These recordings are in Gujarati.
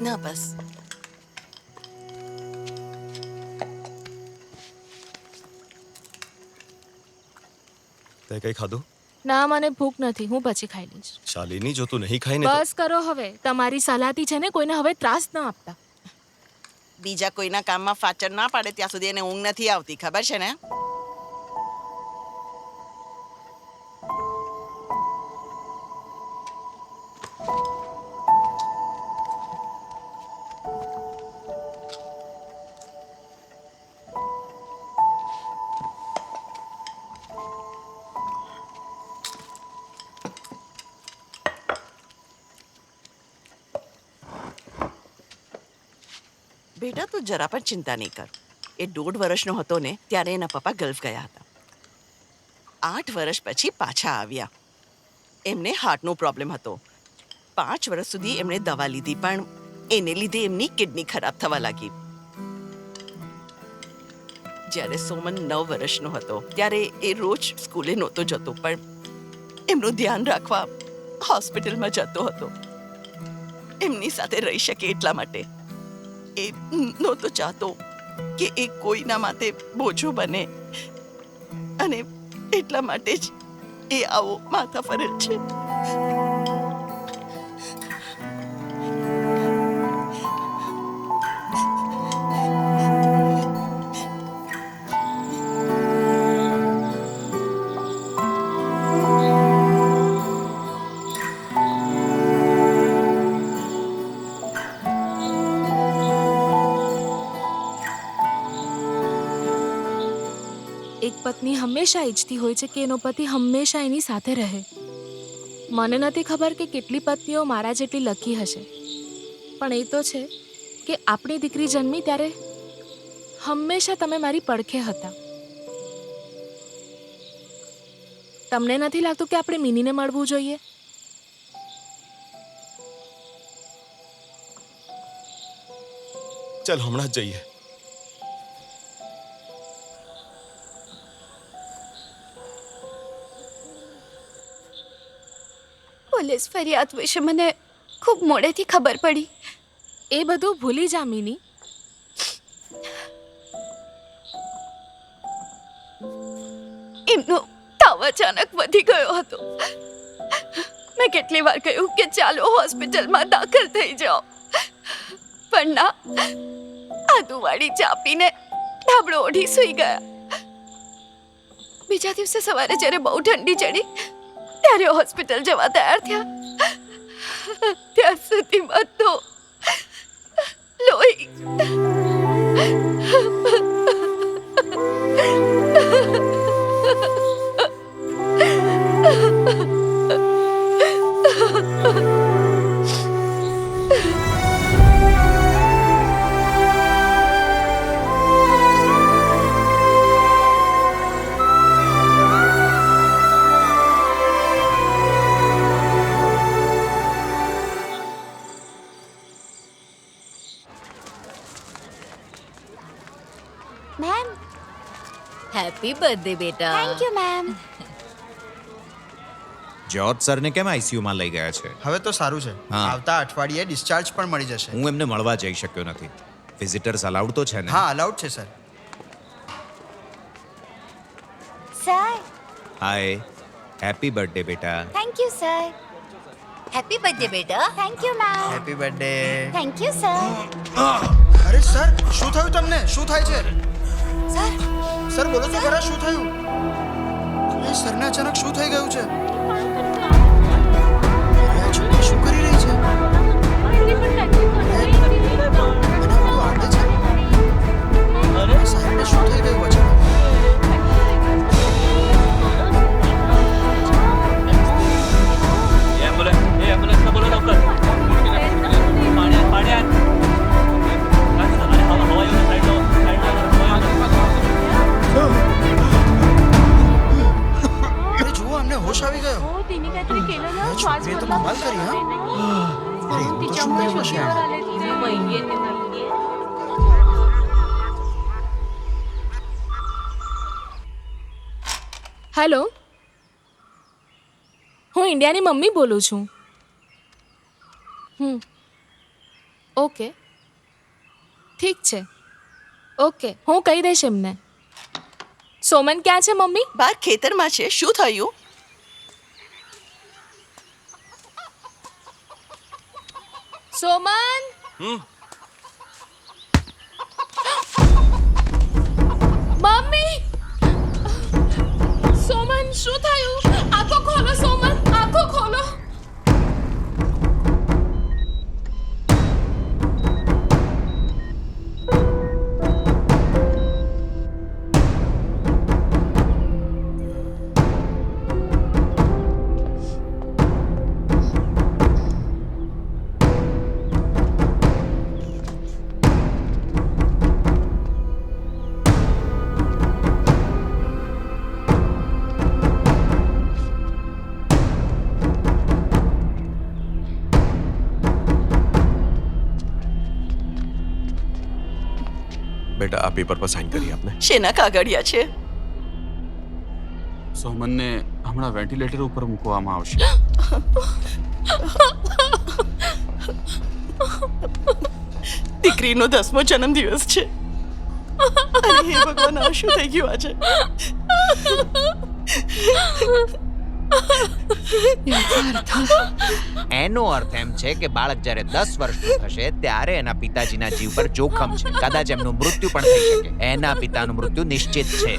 ના બસ. તે કઈ ખાધું? ના, મને ભૂખ નથી. હું પછી ખાઈ લઈશ. શાલિની, જો તું નહીં ખાય ને તો બસ કરો હવે. તમારી સલાહથી છે ને કોઈને હવે ત્રાસ ન આપતા. બીજા કોઈના કામમાં ફાચર ના પાડે ત્યાં સુધી એને ઊંઘ નથી આવતી, ખબર છે ને? બેટા, તું જરા પણ ચિંતા નહીં કર. એ 1.5 વર્ષનો હતો ને ત્યારે એના પપ્પા ગલ્ફ ગયા હતા. 8 વર્ષ પછી પાછા આવ્યા. એમને હાર્ટનો પ્રોબ્લેમ હતો. 5 વર્ષ સુધી એમણે દવા લીધી, પણ એને લીધે એમની કિડની ખરાબ થવા લાગી. જ્યારે સોમન 9 વર્ષનો હતો ત્યારે એ રોજ સ્કૂલે નહોતો જતો, પણ એમનું ધ્યાન રાખવા હોસ્પિટલમાં જતો હતો. એમની સાથે રહી શકે એટલા માટે. એ નહોતો ચાહતો કે એ કોઈના માટે બોજો બને, અને એટલા માટે જ એ આવો માથા ફરેલ છે. એક પત્ની હંમેશા ઈચ્છતી હોય છે કે એનો પતિ હંમેશા એની સાથે રહે. મને નથી ખબર કે કેટલી પત્નીઓ મારા જેટલી લકી હશે, પણ એ તો છે કે આપણી દીકરી જન્મી ત્યારે હંમેશા તમે મારી પડખે હતા. તમને નથી લાગતું કે આપણે મિનીને મળવું જોઈએ? ચાલ હમણાં જ જઈએ. પોલીસ ફરિયાદ વિશે મને ખૂબ મોડેથી ખબર પડી. એ બધું ભૂલી જા મિની. એમનો તાવ અચાનક વધી ગયો હતો. મેં કેટલી વાર કહ્યું કે ચાલો હોસ્પિટલમાં દાખલ થઈ જાઓ, પણ ના, આદુવાળી ચા પીને ધાબળો ઓઢી સૂઈ ગયા. બીજા દિવસે સવારે જ્યારે બહુ ઠંડી ચડી ત્યારે હોસ્પિટલ જવા તૈયાર થયા. ત્યાં સુધીમાં તો લોહી. મેમ, હેપી બર્થડે બેટા. Thank you ma'am. જ્યોર્જ સરને કેમ આઈસીયુમાં લઈ ગયા છે? હવે તો સારું છે. હા. આવતા અઠવાડિયે ડિસ્ચાર્જ પણ મળી જશે. હું એમને મળવા જઈ શક્યો નથી. વિઝિટર્સ અલાઉડ તો છે ને? હા, અલાઉડ છે sir. Sir, hi, happy birthday બેટા. Thank you sir. Happy birthday બેટા. Thank you ma'am. Happy birthday. Thank you sir. અરે સર, શું થયું તમને? શું થાય છે? સર, સર બોલો તો ખરા, શું થયું? એ સરને અચાનક શું થઈ ગયું છે? અરે આ છોકરી શું કરી રહી છે? મને બધું આવડે છે. આ સાહેબને શું થઈ ગયું અચાનક? અરે જુઓ, અમને હોશ આવી ગયો. આ છોકરીએ તો કમાલ કરી, હા? અરે એવું તો શું કર્યું હશે એણે? હેલો, હું ઇન્ડિયાની મમ્મી બોલું છું. ઓકે ઠીક છે ઓકે હું કહી દઈશ એમને સોમન ક્યાં છે મમ્મી બહાર ખેતરમાં છે. શું થયું? સોમન મમ્મી સોમન શું થયું આંખો ખોલો સોમન આંખો ખોલો બેટા આ પેપર પર સાઇન કરી આપને. શેના કાગળિયા છે? સોમનને હમણાં વેન્ટિલેટર ઉપર મૂકવામાં આવશે. દીકરીનો 10મો જન્મદિવસ છે. અરે હે ભગવાન, આ શું થઈ ગયું આજે? એનો અર્થ એમ છે કે બાળક જ્યારે 10 વર્ષનું થશે ત્યારે એના પિતાજીના જીવ પર જોખમ છે. કદાચ એમનું મૃત્યુ પણ થઈ શકે. એના પિતાનું મૃત્યુ નિશ્ચિત છે.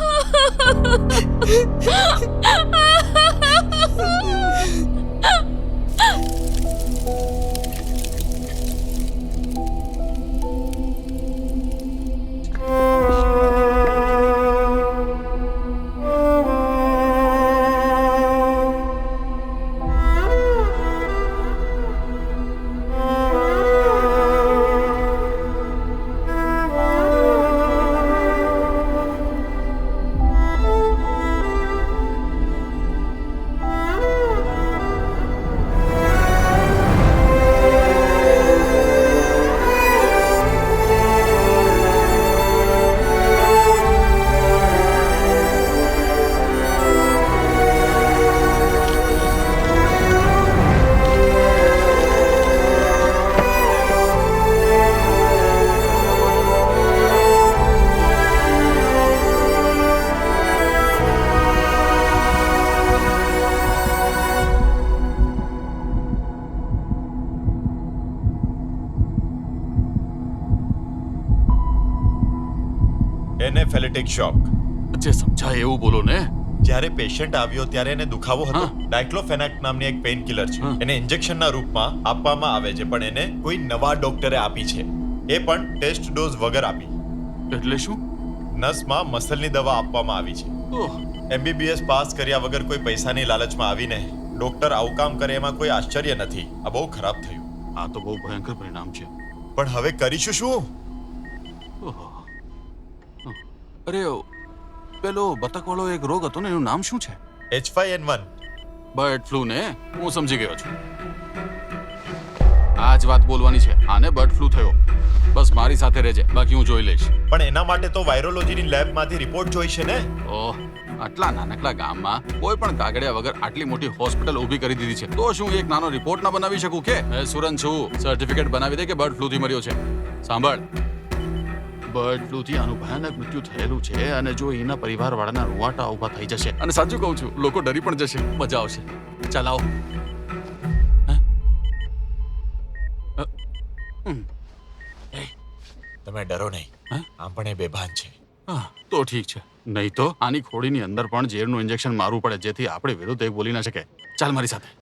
એનેફેલેટિક શોક. જે સમજાય એવું બોલો ને. જ્યારે પેશન્ટ આવ્યો ત્યારે એને દુખાવો હતો. હા. ડાયક્લોફેનાક નામની એક પેઇન કિલર છે. હા. એને ઇન્જેક્શનના રૂપમાં આપવામાં આવે છે, પણ એને કોઈ નવા ડોક્ટરે આપી છે. એ પણ ટેસ્ટ ડોઝ વગર આપી. એટલે શું? નસમાં મસલની દવા આપવામાં આવી છે. ઓહ, MBBS પાસ કર્યા વગર કોઈ પૈસાની લાલચમાં આવીને ડોક્ટર આવું કામ કરે એમાં કોઈ આશ્ચર્ય નથી. આ બહુ ખરાબ થયું. આ તો બહુ ભયંકર પરિણામ છે. પણ હવે કરીશું શું? ઓહો. અરે પેલો બતકવાળો એક રોગ હતો ને, એનું નામ શું છે? H5N1. બર્ડ ફ્લૂ ને? હું સમજી ગયો છું. આ જ વાત બોલવાની છે. આને બર્ડ ફ્લૂ થયો. બસ મારી સાથે રહેજે, બાકી હું જોઈ લઈશ. પણ એના માટે તો વાયરોલોજીની લેબમાંથી રિપોર્ટ જોઈશે ને. ઓહ, આટલા નાનકડા ગામમાં કોઈ પણ કાગળિયા વગર આટલી મોટી હોસ્પિટલ ઊભી કરી દીધી છે. તો શું એક નાનો રિપોર્ટ ના બનાવી શકું કે? મેં સુરન છું, સર્ટિફિકેટ બનાવી દે કે બર્ડ ફ્લૂથી મર્યો છે. સાંભળ, બર્ડ ફ્લૂથી આનું ભયાનક મૃત્યુ થયેલું છે, અને જો એના પરિવારવાળાના રૂવાટા ઊભા થઈ જશે, અને સાચું કહું છું, લોકો ડરી પણ જશે. મજા આવશે. ચાલ આવો. તમે ડરો નહીં. હા? આમ પણ એ બેભાન છે. હા, તો ઠીક છે. નહીં તો આની ખોડીની અંદર પણ ઝેરનું ઇન્જેક્શન મારવું પડે, જેથી આપણે વિરુદ્ધ એ બોલી ના શકે. ચાલ મારી સાથે.